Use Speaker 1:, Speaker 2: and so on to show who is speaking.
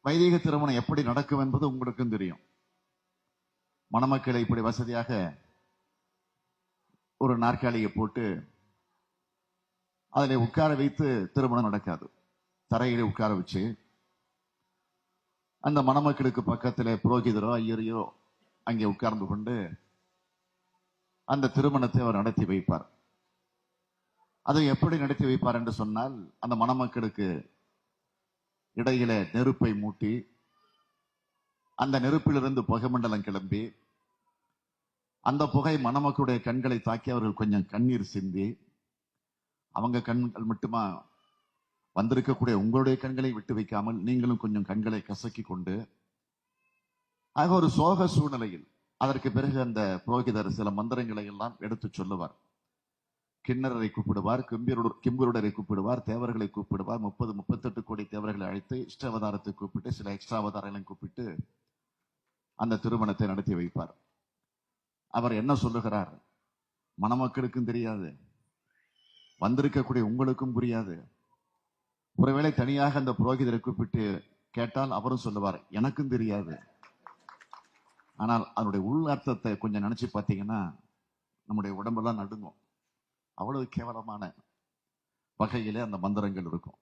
Speaker 1: வைதிக திருமணம் எப்படி நடக்கும் என்பது உங்களுக்கும் தெரியும். மணமக்களை இப்படி வசதியாக ஒரு நாற்காலியை போட்டு அதில் உட்கார வைத்து திருமணம் நடக்காது. தரையிலே உட்கார வச்சு அந்த மணமக்களுக்கு பக்கத்தில் புரோகிதரோ ஐயரையோ அங்கே உட்கார்ந்து கொண்டு அந்த திருமணத்தை அவர் நடத்தி வைப்பார். அதை எப்படி நடத்தி வைப்பார் என்று சொன்னால், அந்த மணமக்களுக்கு இடையில நெருப்பை மூட்டி அந்த நெருப்பிலிருந்து புகை மண்டலம் கிளம்பி அந்த புகை மணமக்களுடைய கண்களை தாக்கி அவர்கள் கொஞ்சம் கண்ணீர் சிந்தி, அவங்க கண்கள் மட்டுமா வந்திருக்கக்கூடிய உங்களுடைய கண்களை விட்டு வைக்காமல் நீங்களும் கொஞ்சம் கண்களை கசக்கி கொண்டு, ஆக ஒரு சோக சூழ்நிலையில் அதற்கு பிறகு அந்த புரோகிதர் சில மந்திரங்களை எல்லாம் எடுத்து சொல்லுவார். கிண்ணறரை கூப்பிடுவார், கிம்புருடரை கூப்பிடுவார், தேவர்களை கூப்பிடுவார். 30-38 கோடி தேவர்களை அழைத்து இஷ்டாவதாரத்தை கூப்பிட்டு சில எக்ஸ்ட்ரா அவதாரங்களையும் கூப்பிட்டு அந்த திருமணத்தை நடத்தி வைப்பார். அவர் என்ன சொல்லுகிறார்? மணமக்களுக்கும் தெரியாது, வந்திருக்கக்கூடிய உங்களுக்கும் புரியாது. ஒருவேளை தனியாக அந்த புரோகிதரை கூப்பிட்டு கேட்டால் அவரும் சொல்லுவார், எனக்கும் தெரியாது. ஆனால் அதனுடைய உள் அர்த்தத்தை கொஞ்சம் நினைச்சு பார்த்தீங்கன்னா நம்முடைய உடம்பெல்லாம் நடுங்கும். அவ்வளவு கேவலமான வகையிலே அந்த மந்திரங்கள் இருக்கும்.